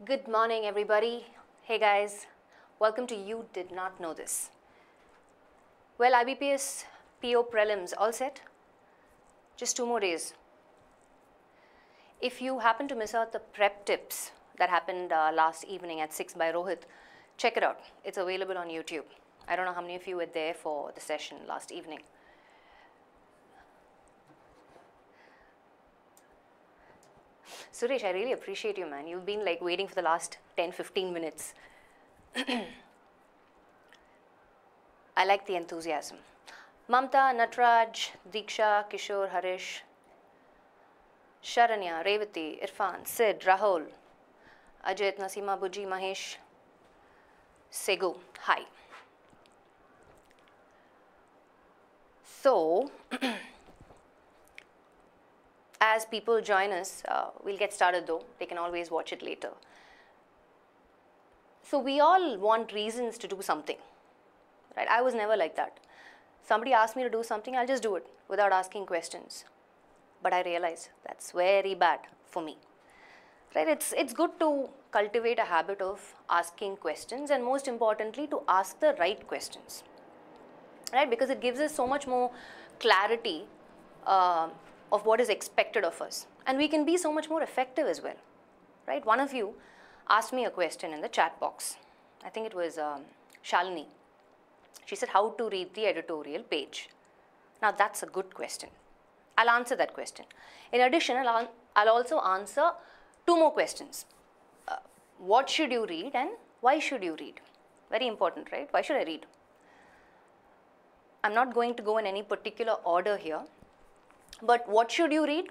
Good morning, everybody. Hey guys, welcome to You Did Not Know This. Well, IBPS PO prelims all set. Just 2 more days. If you happen to miss out the prep tips that happened last evening at 6 by Rohit, check it out. It's available on YouTube. I don't know how many of you were there for the session last evening. Suresh, I really appreciate you, man. You've been like waiting for the last 10-15 minutes. I like the enthusiasm. Mamta, Natraj, Diksha, Kishore, Harish, Sharanya, Revati, Irfan, Sid, Rahul, Ajit, Nasima, Buji, Mahesh, Segu. Hi. So, as people join us, we'll get started though. They can always watch it later. So we all want reasons to do something, right? I was never like that. Somebody asks me to do something, I'll just do it without asking questions. But I realize that's very bad for me, right? It's good to cultivate a habit of asking questions, and most importantly, to ask the right questions, right? Because it gives us so much more clarity of what is expected of us, and we can be so much more effective as well, right? One of you asked me a question in the chat box. I think it was Shalini. She said how to read the editorial page. Now that's a good question. I'll answer that question. In addition, I'll also answer 2 more questions. What should you read and why should you read? Very important, right? Why should I read? I'm not going to go in any particular order here. But what should you read?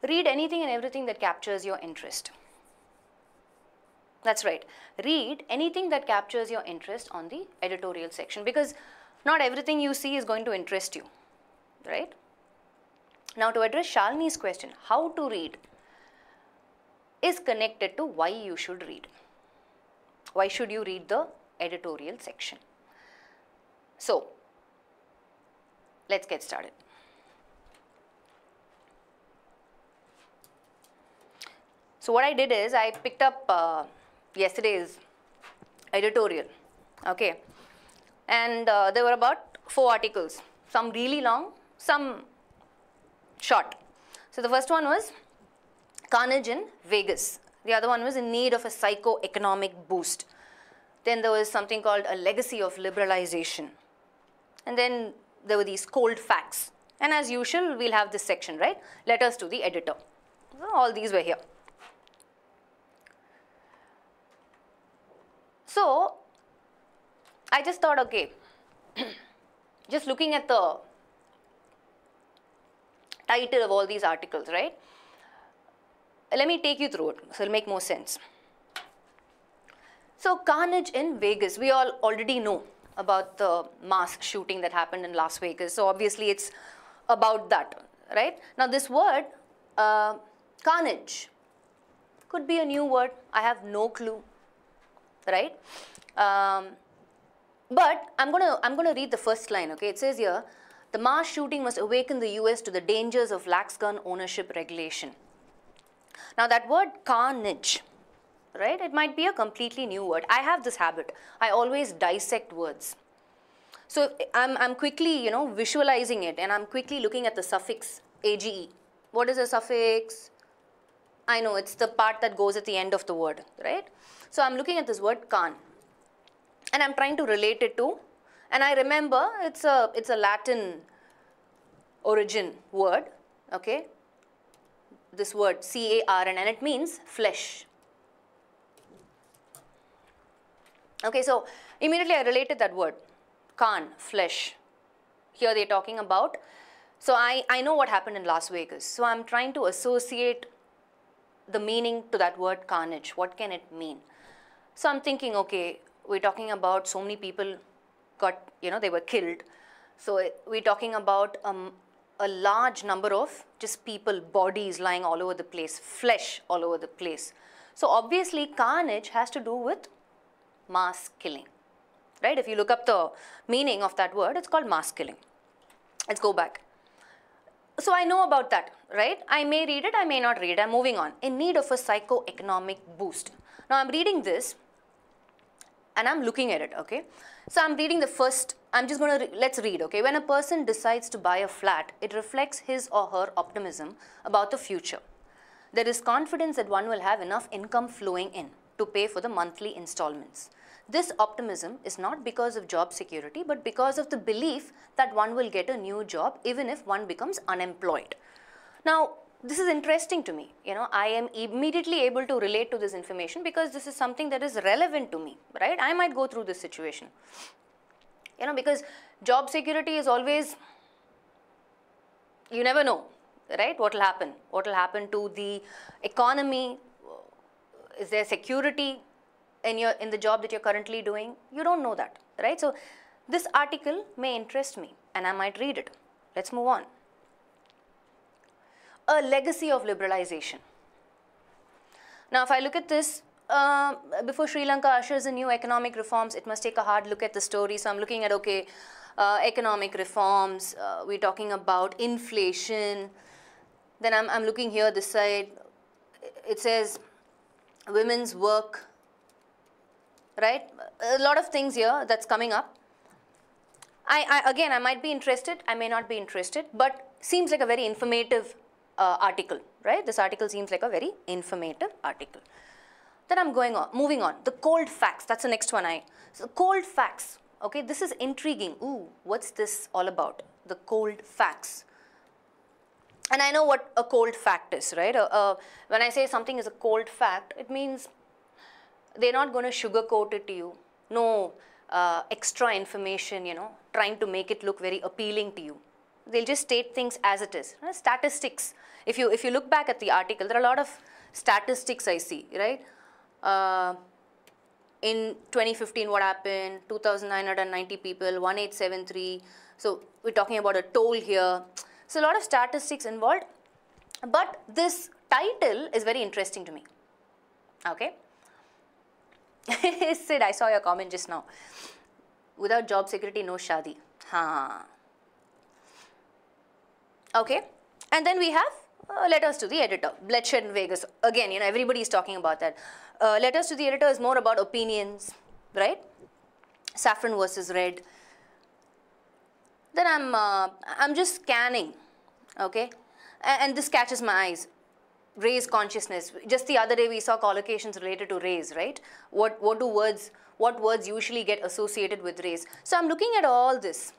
Read anything and everything that captures your interest. That's right. Read anything that captures your interest on the editorial section, because not everything you see is going to interest you, right? Now, to address Shalini's question, how to read is connected to why you should read. Why should you read the editorial section? So, let's get started. So what I did is I picked up yesterday's editorial, okay, and there were about 4 articles, some really long, some short. So the first one was Carnage in Vegas. The other one was In Need of a Psycho-Economic Boost. Then there was something called A Legacy of Liberalisation. And then there were these cold facts. And as usual, we'll have this section, right? Letters to the editor. So all these were here. So, I just thought, okay, just looking at the title of all these articles, right? Let me take you through it, so it'll make more sense. So, Carnage in Vegas, we all already know about the mass shooting that happened in Las Vegas. So, obviously, it's about that, right? Now, this word, carnage, could be a new word. I have no clue. Right, but I'm gonna read the first line. Okay, it says here, the mass shooting must awaken the U.S. to the dangers of lax gun ownership regulation. Now that word carnage, right? It might be a completely new word. I have this habit. I always dissect words. So I'm quickly visualizing it, and I'm quickly looking at the suffix age. What is a suffix? I know it's the part that goes at the end of the word, right? So I'm looking at this word can, and I'm trying to relate it to, and I remember it's a Latin origin word, okay? This word C-A-R-N, and it means flesh. Okay, so immediately I related that word, can, flesh. Here they're talking about, so I know what happened in Las Vegas, so I'm trying to associate the meaning to that word carnage. What can it mean? So I'm thinking, okay, we're talking about so many people got, they were killed. So we're talking about a large number of just people, bodies lying all over the place, flesh all over the place. So obviously carnage has to do with mass killing, right? If you look up the meaning of that word, it's called mass killing. Let's go back. So I know about that, right? I may read it, I may not read it. I'm moving on. In need of a psychoeconomic boost. Now I'm reading this and I'm looking at it, okay? So I'm reading the first, I'm just going to, let's read, okay? When a person decides to buy a flat, it reflects his or her optimism about the future. There is confidence that one will have enough income flowing in to pay for the monthly installments. This optimism is not because of job security, but because of the belief that one will get a new job even if one becomes unemployed. Now, this is interesting to me. You know, I am immediately able to relate to this information because this is something that is relevant to me, right? I might go through this situation. You know, because job security is always, you never know, right? What will happen? What will happen to the economy? Is there security in the job that you're currently doing? You don't know that, right? So this article may interest me and I might read it. Let's move on. A legacy of liberalization. Now, if I look at this, before Sri Lanka ushers in new economic reforms, it must take a hard look at the story. So I'm looking at, okay, economic reforms, we're talking about inflation. Then I'm looking here, this side, it says women's work, right? A lot of things here that's coming up. Again, I might be interested, I may not be interested, but seems like a very informative article, right? This article seems like a very informative article. Then I'm moving on. The cold facts, that's the next one. So cold facts, okay, this is intriguing. Ooh, what's this all about? The cold facts. And I know what a cold fact is, right? When I say something is a cold fact, it means they're not going to sugarcoat it to you. No extra information, you know, trying to make it look very appealing to you. They'll just state things as it is. Statistics. If you look back at the article, there are a lot of statistics I see, right? In 2015, what happened? 2,990 people, 1873. So we're talking about a toll here. So a lot of statistics involved. But this title is very interesting to me. Okay? Sid, I saw your comment just now. Without job security, no shadi. Okay, and then we have letters to the editor, bloodshed in Vegas. Again, you know, everybody is talking about that. Letters to the editor is more about opinions, right? Saffron versus red. Then I'm just scanning, okay, and this catches my eyes. Race consciousness. Just the other day we saw collocations related to race, right? What words usually get associated with race? So I'm looking at all this.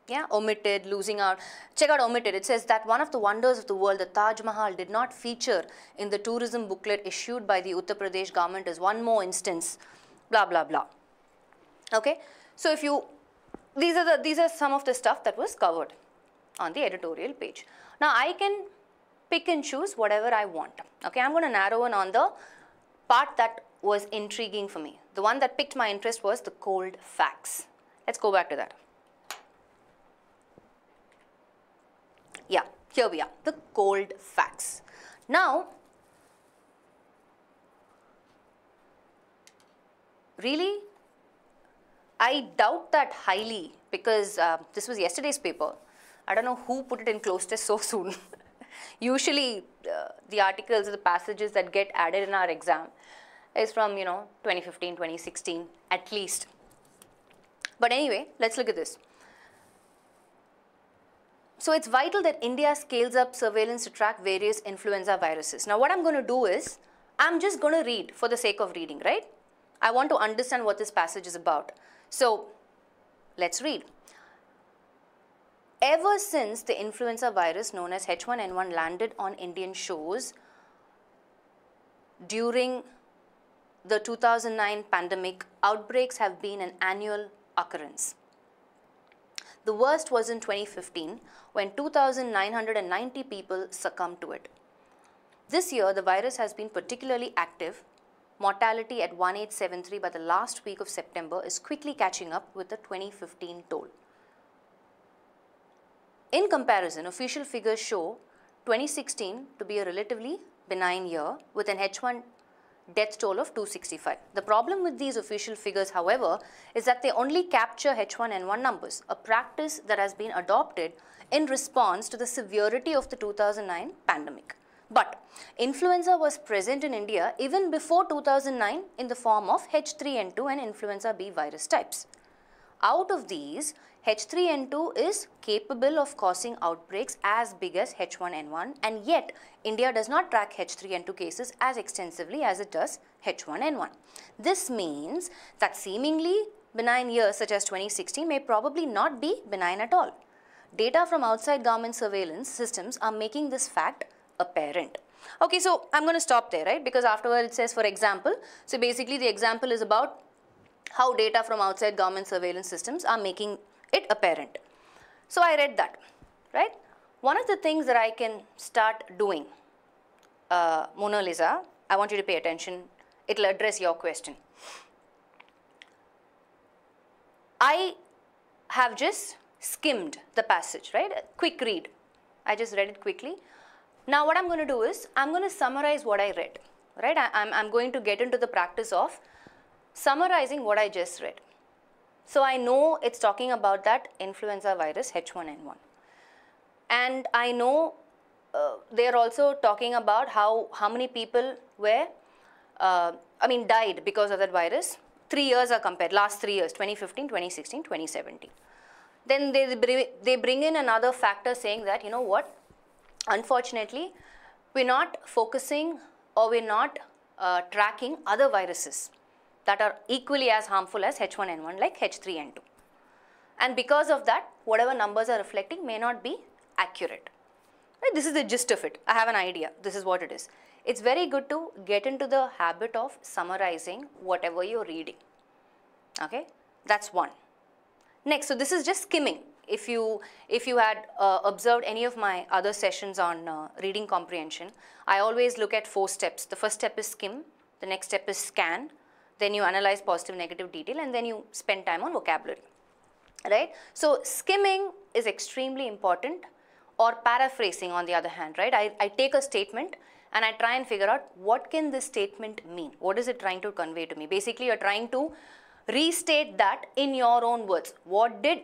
Yeah, omitted, losing out. Check out omitted. It says that one of the wonders of the world, the Taj Mahal, did not feature in the tourism booklet issued by the Uttar Pradesh government is one more instance, blah, blah, blah. Okay, so if you, these are some of the stuff that was covered on the editorial page. Now I can pick and choose whatever I want. Okay, I'm going to narrow in on the part that was intriguing for me. The one that piqued my interest was the cold facts. Let's go back to that. Yeah, here we are, the cold facts. Now, really, I doubt that highly because this was yesterday's paper. I don't know who put it in closed test so soon. Usually, the articles or the passages that get added in our exam is from, you know, 2015, 2016 at least. But anyway, let's look at this. So it's vital that India scales up surveillance to track various influenza viruses. Now what I'm going to do is, I'm just going to read for the sake of reading, right? I want to understand what this passage is about. So let's read. Ever since the influenza virus known as H1N1 landed on Indian shores during the 2009 pandemic, outbreaks have been an annual occurrence. The worst was in 2015 when 2,990 people succumbed to it. This year, the virus has been particularly active. Mortality at 1873 by the last week of September is quickly catching up with the 2015 toll. In comparison, official figures show 2016 to be a relatively benign year with an death toll of 265. The problem with these official figures, however, is that they only capture H1N1 numbers, a practice that has been adopted in response to the severity of the 2009 pandemic. But influenza was present in India even before 2009 in the form of H3N2 and influenza B virus types. Out of these, H3N2 is capable of causing outbreaks as big as H1N1, and yet India does not track H3N2 cases as extensively as it does H1N1. This means that seemingly benign years such as 2016 may probably not be benign at all. Data from outside government surveillance systems are making this fact apparent. Okay, so I'm going to stop there, right? Because afterward it says, for example, so basically the example is about how data from outside government surveillance systems are making it apparent. So I read that, right? One of the things that I can start doing, Mona Lisa, I want you to pay attention. It will address your question. I have just skimmed the passage, right? A quick read. I just read it quickly. Now what I'm going to do is, I'm going to summarize what I read, right? I'm going to get into the practice of summarizing what I just read. So I know it's talking about that influenza virus H1N1. And I know they're also talking about how many people were, died because of that virus. 3 years are compared, last 3 years, 2015, 2016, 2017. Then they bring in another factor saying that, you know what, unfortunately, we're not focusing or we're not tracking other viruses that are equally as harmful as H1N1 like H3N2. And because of that, whatever numbers are reflecting may not be accurate. Right? This is the gist of it. I have an idea. This is what it is. It's very good to get into the habit of summarizing whatever you're reading. Okay? That's one. Next, so this is just skimming. If you had observed any of my other sessions on reading comprehension, I always look at 4 steps. The first step is skim. The next step is scan. Then you analyze positive, negative detail, and then you spend time on vocabulary, right? So skimming is extremely important, or paraphrasing on the other hand, right? I take a statement and I try and figure out what can this statement mean? What is it trying to convey to me? Basically, you're trying to restate that in your own words. What did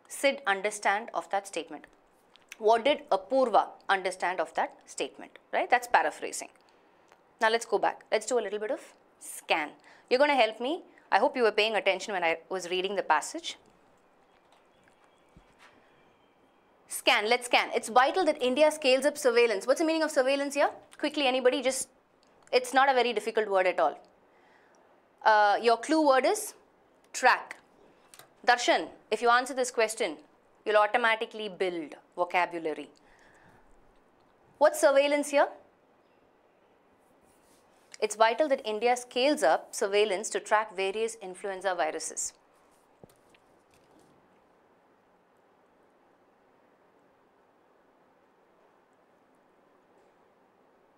Sid understand of that statement? What did Apurva understand of that statement, right? That's paraphrasing. Now let's go back. Let's do a little bit of scan. You're going to help me. I hope you were paying attention when I was reading the passage. Scan, let's scan. It's vital that India scales up surveillance. What's the meaning of surveillance here? Quickly, anybody, just, it's not a very difficult word at all. Your clue word is track. Darshan, if you answer this question, you'll automatically build vocabulary. What's surveillance here? It's vital that India scales up surveillance to track various influenza viruses.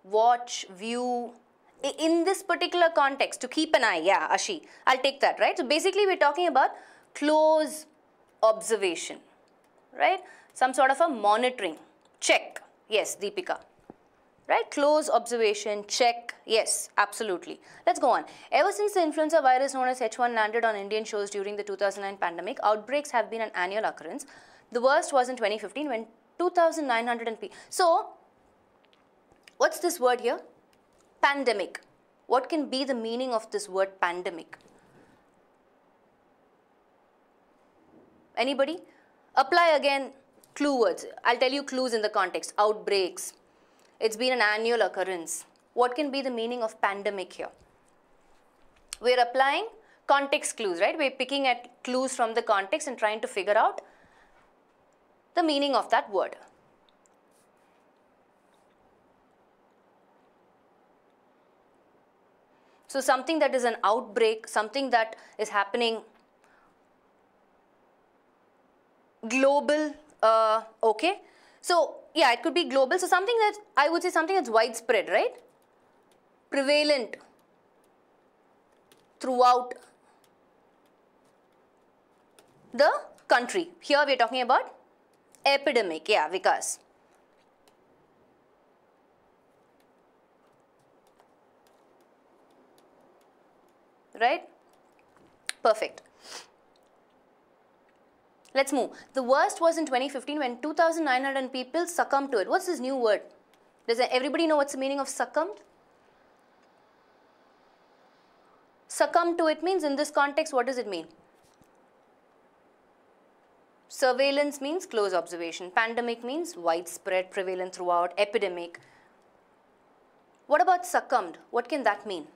Watch, view, in this particular context, to keep an eye, yeah, Ashi, I'll take that, right? So basically we're talking about close observation, right? Some sort of a monitoring, check, yes, Deepika. Right? Close observation, check, yes, absolutely. Let's go on. Ever since the influenza virus known as H1 landed on Indian shores during the 2009 pandemic, outbreaks have been an annual occurrence. The worst was in 2015 when 2,900 people. So, what's this word here? Pandemic. What can be the meaning of this word pandemic? Anybody? Apply again clue words. I'll tell you clues in the context. Outbreaks. It's been an annual occurrence. What can be the meaning of pandemic here? We're applying context clues, right? We're picking at clues from the context and trying to figure out the meaning of that word. So something that is an outbreak, something that is happening global, okay. So yeah, it could be global. So something that, I would say something that's widespread, right? Prevalent throughout the country. Here we are talking about epidemic. Yeah, Vikas. right? Perfect. Let's move. The worst was in 2015 when 2,900 people succumbed to it. What's this new word? Does everybody know what's the meaning of succumbed? Succumb to it means, in this context, what does it mean? Surveillance means close observation. Pandemic means widespread, prevalent throughout, epidemic. What about succumbed? What can that mean?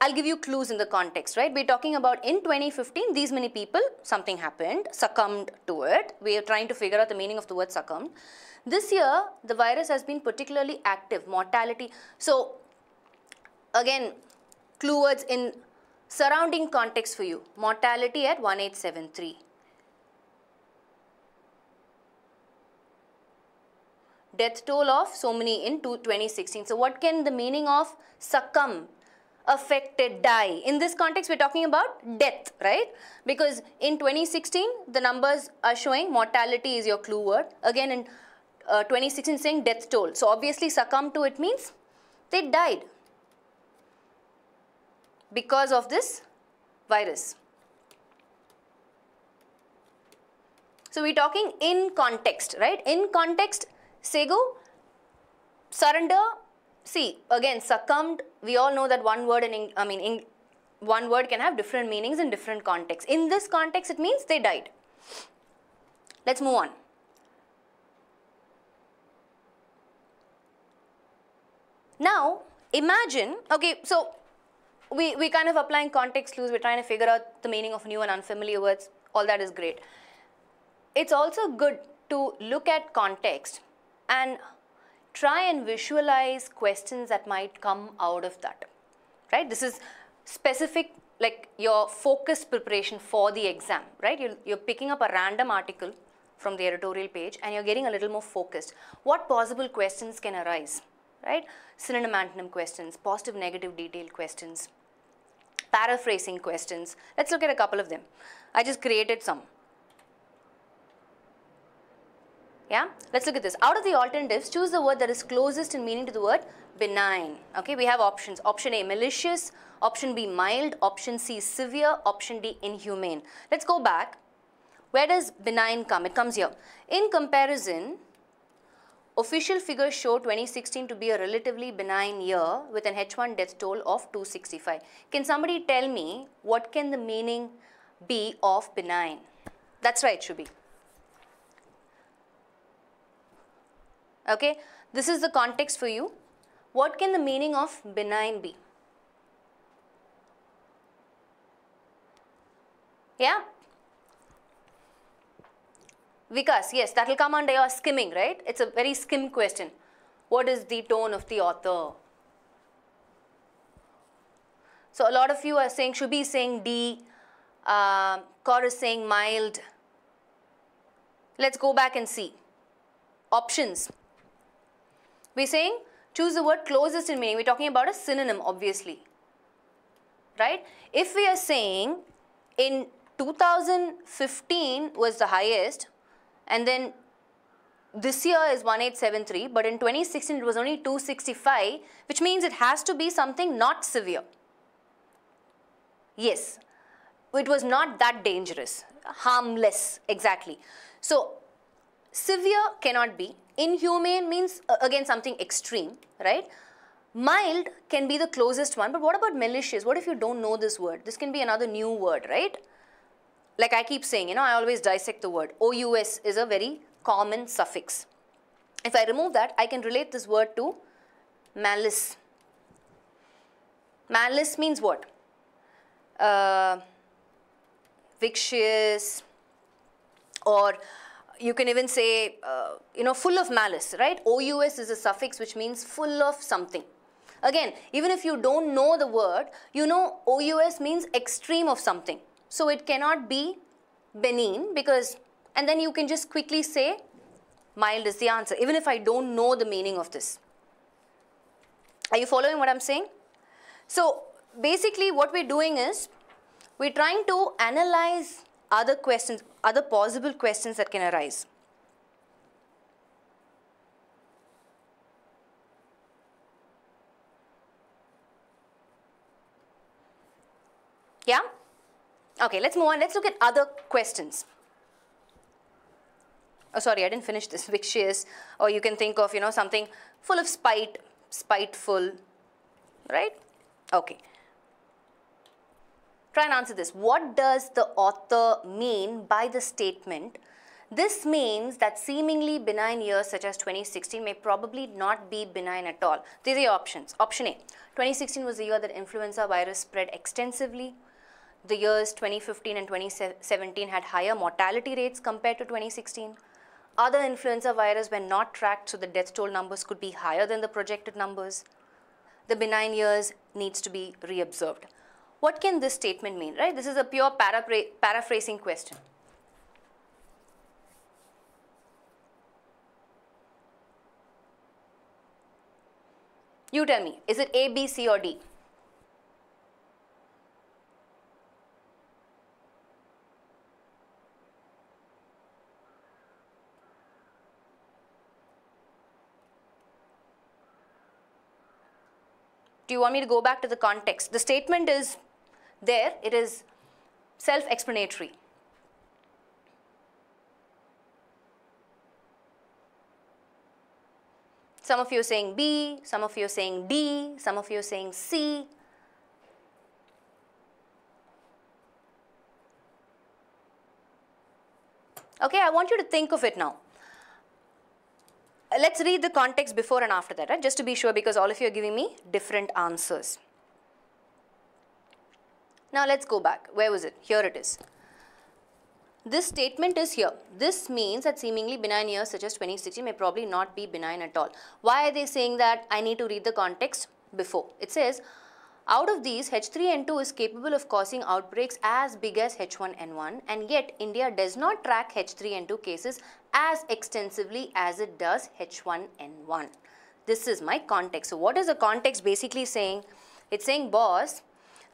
I'll give you clues in the context, right? We're talking about in 2015, these many people, something happened, succumbed to it. We are trying to figure out the meaning of the word succumbed. This year, the virus has been particularly active, mortality. So, again, clue words in surrounding context for you. Mortality at 1873. Death toll of so many in 2016. So, what can the meaning of succumb, affected, die? In this context, we're talking about death, right? Because in 2016, the numbers are showing mortality is your clue word. Again, in 2016, saying death toll. So, obviously, succumb to it means they died because of this virus. So, we're talking in context, right? In context, Segu, surrender. See, again, succumbed, we all know that one word one word can have different meanings in different contexts. In this context, it means they died. Let's move on. Now, imagine, okay, so we kind of applying context clues, we're trying to figure out the meaning of new and unfamiliar words, all that is great. It's also good to look at context and try and visualize questions that might come out of that, right? This is specific, like your focused preparation for the exam, right? You're picking up a random article from the editorial page and you're getting a little more focused. What possible questions can arise, right? Synonym, antonym questions, positive, negative, detailed questions, paraphrasing questions. Let's look at a couple of them. I just created some. Yeah, let's look at this. Out of the alternatives, choose the word that is closest in meaning to the word benign. Okay, we have options. Option A, malicious. Option B, mild. Option C, severe. Option D, inhumane. Let's go back. Where does benign come? It comes here. In comparison, official figures show 2016 to be a relatively benign year with an H1 death toll of 265. Can somebody tell me what can the meaning be of benign? That's right, Shubhi. Okay, this is the context for you. What can the meaning of benign be? Yeah? Vikas, yes, that will come under your skimming, right? It's a very skim question. What is the tone of the author? So a lot of you are saying, Shubhi is saying D, Kaur is saying mild. Let's go back and see. Options. We're saying choose the word closest in meaning. We're talking about a synonym, obviously, right? If we are saying in 2015 was the highest and then this year is 1873, but in 2016 it was only 265, which means it has to be something not severe. Yes, it was not that dangerous, harmless, exactly. So, severe cannot be. Inhumane means, again, something extreme, right? Mild can be the closest one, but what about malicious? What if you don't know this word? This can be another new word, right? Like I keep saying, I always dissect the word. OUS is a very common suffix. If I remove that, I can relate this word to malice. Malice means what? Vicious, or you can even say, full of malice, right? OUS is a suffix which means full of something. Again, even if you don't know the word, OUS means extreme of something. So it cannot be benign because, and then you can just quickly say mild is the answer, even if I don't know the meaning of this. Are you following what I'm saying? So basically what we're doing is, we're trying to analyze other questions, other possible questions that can arise. Okay, let's move on. Let's look at other questions. Oh, sorry, I didn't finish this. Vicious, or you can think of, something full of spite, spiteful, right? Okay. Try and answer this. What does the author mean by the statement, this means that seemingly benign years such as 2016 may probably not be benign at all? These are your options. Option A, 2016 was the year that influenza virus spread extensively. The years 2015 and 2017 had higher mortality rates compared to 2016. Other influenza virus were not tracked, so the death toll numbers could be higher than the projected numbers. The benign years needs to be reobserved. What can this statement mean, right? This is a pure paraphrasing question. You tell me, is it A, B, C or D? Do you want me to go back to the context? The statement is there, it is self-explanatory. Some of you are saying B, some of you are saying D, some of you are saying C. Okay, I want you to think of it now. Let's read the context before and after that, right? Just to be sure, because all of you are giving me different answers. Now let's go back. Where was it? Here it is. This statement is here. This means that seemingly benign years such as 2016 may probably not be benign at all. Why are they saying that? I need to read the context before. It says, out of these, H3N2 is capable of causing outbreaks as big as H1N1, and yet India does not track H3N2 cases as extensively as it does H1N1. This is my context. So what is the context basically saying? It's saying, boss,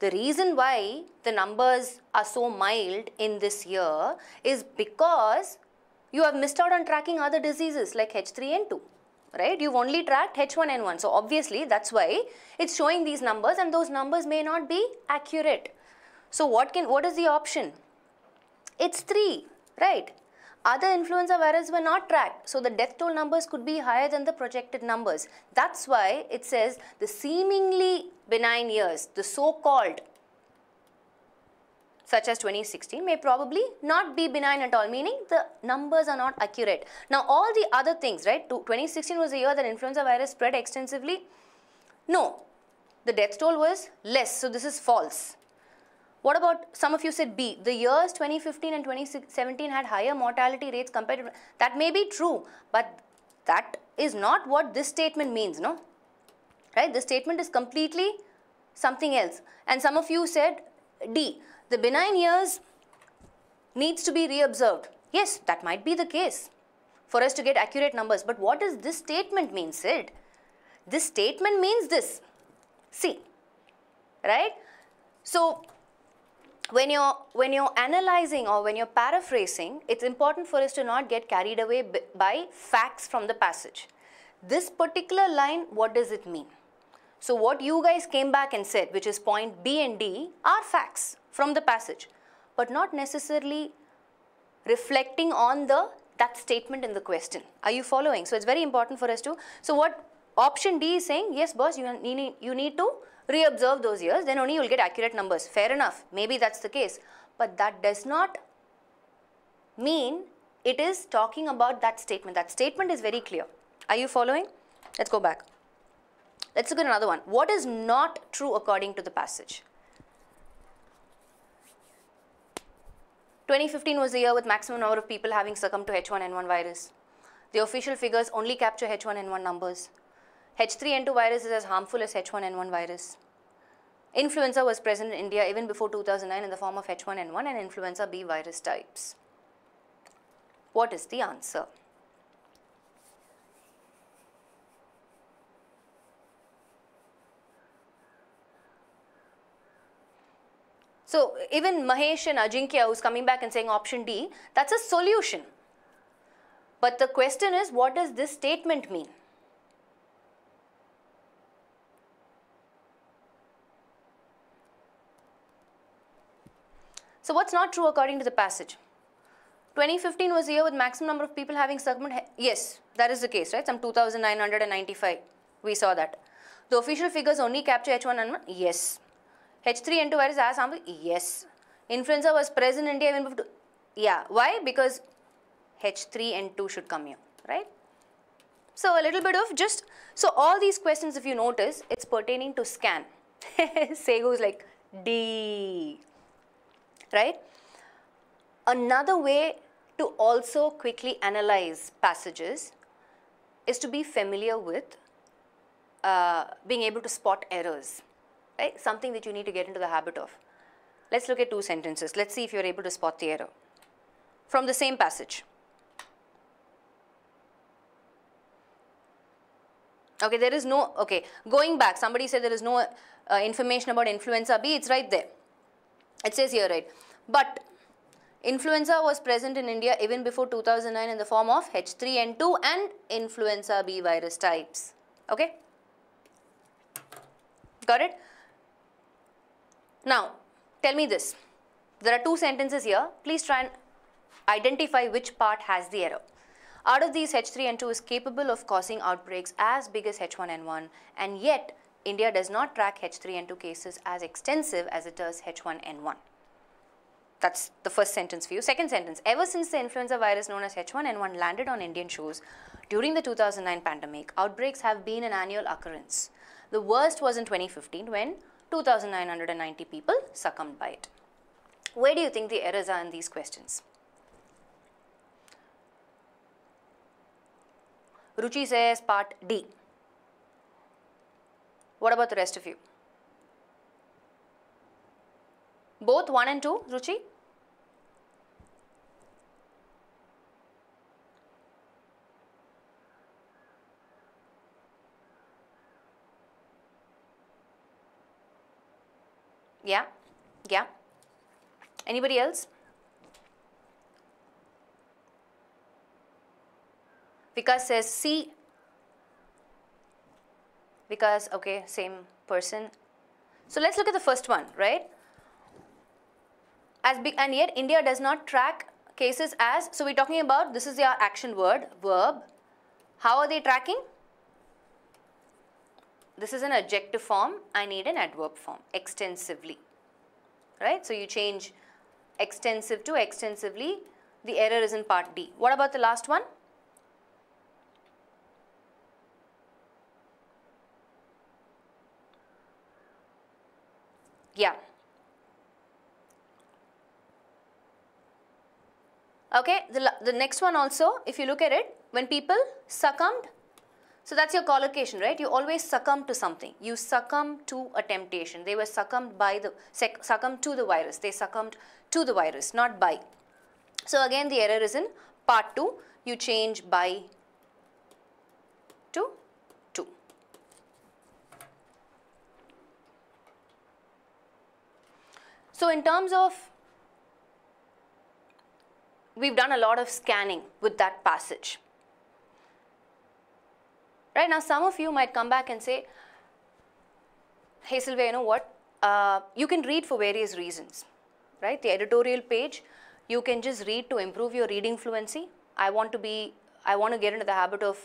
the reason why the numbers are so mild in this year is because you have missed out on tracking other diseases like H3N2. Right? You've only tracked H1N1. So obviously that's why it's showing these numbers, and those numbers may not be accurate. So what is the option? It's 3, right? Other influenza viruses were not tracked. So the death toll numbers could be higher than the projected numbers. That's why it says the seemingly benign years, the so-called, such as 2016, may probably not be benign at all, meaning the numbers are not accurate. Now all the other things, right, 2016 was the year that influenza virus spread extensively. No, the death toll was less, so this is false. What about, some of you said B, the years 2015 and 2017 had higher mortality rates compared to, that may be true, but that is not what this statement means, no? Right, this statement is completely something else. And some of you said D, the benign years needs to be reobserved. Yes, that might be the case for us to get accurate numbers. But what does this statement mean, Sid? This statement means this. See, right? So when you're analyzing or when you're paraphrasing, it's important for us to not get carried away by facts from the passage. This particular line, what does it mean? So what you guys came back and said, which is point B and D, are facts from the passage, but not necessarily reflecting on that statement in the question. Are you following? So it's very important for us to, so what option D is saying, yes boss, you need to reobserve those years, then only you will get accurate numbers. Fair enough, maybe that's the case, but that does not mean it is talking about that statement. That statement is very clear. Are you following? Let's go back. Let's look at another one. What is not true according to the passage? 2015 was the year with maximum number of people having succumbed to H1N1 virus. The official figures only capture H1N1 numbers. H3N2 virus is as harmful as H1N1 virus. Influenza was present in India even before 2009 in the form of H1N1 and influenza B virus types. What is the answer? So even Mahesh and Ajinkya, who's coming back and saying option D, that's a solution. But the question is, what does this statement mean? So what's not true according to the passage? 2015 was the year with maximum number of people having succumbed. Yes, that is the case, right? Some 2,995. We saw that. The official figures only capture H1N1. Yes. H3N2 virus as sample. Yes. Influenza was present in India even before. Yeah. Why? Because H3N2 should come here, right? So a little bit of just, so all these questions, if you notice, it's pertaining to scan. Sego is like D, right? Another way to also quickly analyze passages is to be familiar with being able to spot errors, right? Something that you need to get into the habit of. Let's look at two sentences. Let's see if you're able to spot the error from the same passage. Okay, there is no, okay, going back, somebody said there is no information about influenza B, it's right there. It says here, right? But influenza was present in India even before 2009 in the form of H3N2 and influenza B virus types. Okay? Got it? Now, tell me this. There are two sentences here. Please try and identify which part has the error. Out of these, H3N2 is capable of causing outbreaks as big as H1N1, and yet India does not track H3N2 cases as extensive as it does H1N1. That's the first sentence for you. Second sentence, ever since the influenza virus known as H1N1 landed on Indian shores during the 2009 pandemic, outbreaks have been an annual occurrence. The worst was in 2015 when 2,990 people succumbed by it. Where do you think the errors are in these questions? Ruchi says part D. What about the rest of you? Both 1 and 2, Ruchi? Yeah, yeah. Anybody else? Vikas says C. Vikas, okay, same person. So let's look at the first one, right? As big, and yet India does not track cases as, so we're talking about, this is your action word, verb. How are they tracking? This is an adjective form, I need an adverb form, extensively, right? So you change extensive to extensively, the error is in part D. What about the last one? Yeah. Okay, the next one also, if you look at it, when people succumbed, so that's your collocation, right? You always succumb to something. You succumb to a temptation. They were succumbed by the, succumbed to the virus. They succumbed to the virus, not by. So again, the error is in part 2. You change by to 2. So in terms of, we've done a lot of scanning with that passage. Right, now some of you might come back and say, hey Sylvia, you know what, you can read for various reasons, right? The editorial page, you can just read to improve your reading fluency. I want to get into the habit of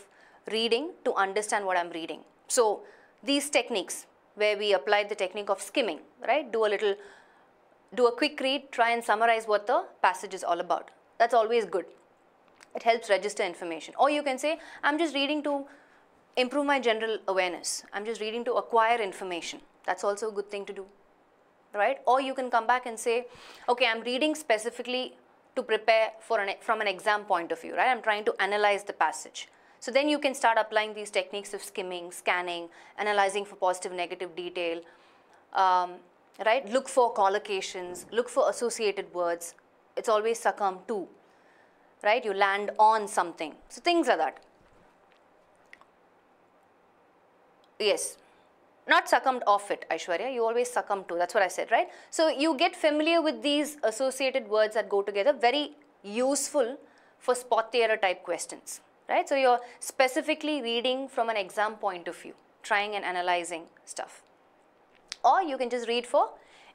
reading to understand what I'm reading. So these techniques where we applied the technique of skimming, right? Do a quick read, try and summarize what the passage is all about. That's always good. It helps register information. Or you can say, I'm just reading to improve my general awareness. I'm just reading to acquire information. That's also a good thing to do, right? Or you can come back and say, okay, I'm reading specifically to prepare for from an exam point of view, right? I'm trying to analyze the passage. So then you can start applying these techniques of skimming, scanning, analyzing for positive, negative detail, right? Look for collocations, look for associated words. It's always succumb to, right? You land on something. So things like that. Yes, not succumbed off it, Aishwarya, you always succumb to, that's what I said, right? So you get familiar with these associated words that go together, very useful for spot the error type questions, right? So you're specifically reading from an exam point of view, trying and analyzing stuff. Or you can just read for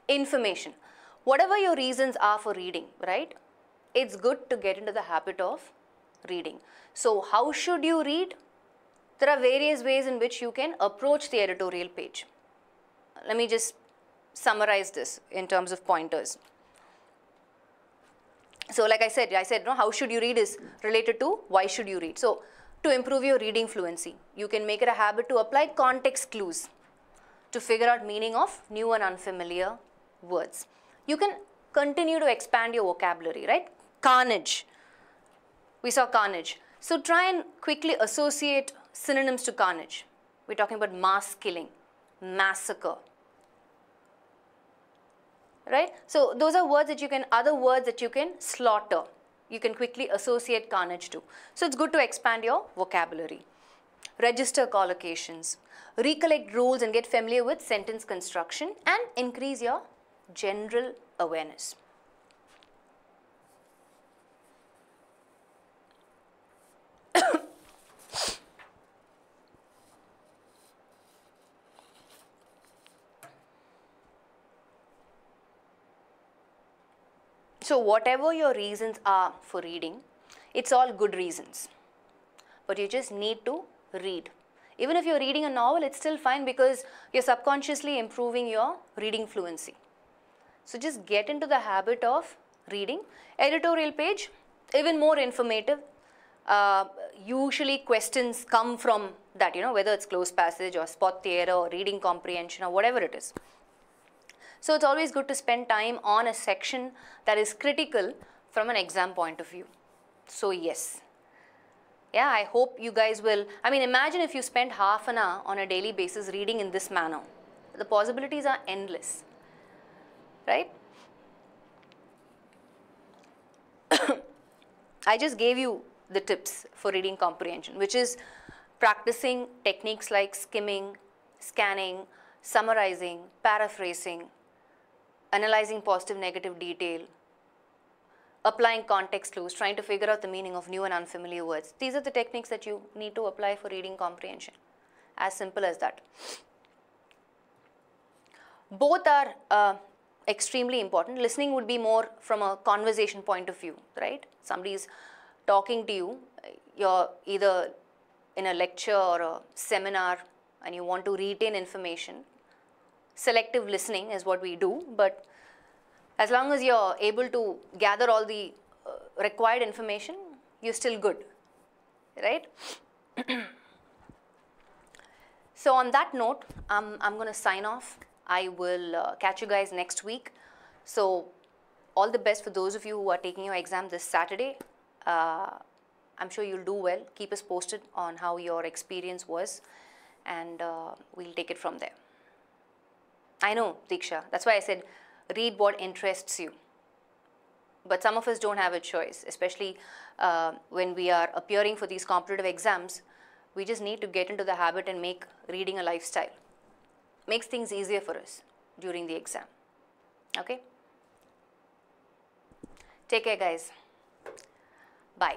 information. whatever your reasons are for reading, right? It's good to get into the habit of reading. So how should you read? There are various ways in which you can approach the editorial page. Let me just summarize this in terms of pointers. So like I said, no, how should you read is related to why should you read. So to improve your reading fluency, you can make it a habit to apply context clues to figure out meaning of new and unfamiliar words. You can continue to expand your vocabulary, right? Carnage. We saw carnage. So try and quickly associate synonyms to carnage. We're talking about mass killing, massacre, right? So those are words that you can, other words that you can slaughter. You can quickly associate carnage to. So it's good to expand your vocabulary. Register collocations. Recollect rules and get familiar with sentence construction and increase your general awareness. So whatever your reasons are for reading, it's all good reasons. But you just need to read. Even if you're reading a novel, it's still fine because you're subconsciously improving your reading fluency. So just get into the habit of reading. Editorial page, even more informative. Usually questions come from that, you know, whether it's close passage or spot the error or reading comprehension or whatever it is. So it's always good to spend time on a section that is critical from an exam point of view. So yes. Yeah, I hope you guys will, I mean, imagine if you spend half an hour on a daily basis reading in this manner. The possibilities are endless, right? I just gave you the tips for reading comprehension, which is practicing techniques like skimming, scanning, summarizing, paraphrasing, analyzing positive, negative detail, applying context clues, trying to figure out the meaning of new and unfamiliar words. These are the techniques that you need to apply for reading comprehension. As simple as that. Both are extremely important. Listening would be more from a conversation point of view, right? Somebody's talking to you, you're either in a lecture or a seminar and you want to retain information. Selective listening is what we do, but as long as you're able to gather all the required information, you're still good, right? So on that note, I'm going to sign off. I will catch you guys next week. So all the best for those of you who are taking your exam this Saturday. I'm sure you'll do well. Keep us posted on how your experience was, and we'll take it from there. I know, Diksha, that's why I said read what interests you. But some of us don't have a choice, especially when we are appearing for these competitive exams. We just need to get into the habit and make reading a lifestyle. Makes things easier for us during the exam. Okay? Take care, guys. Bye.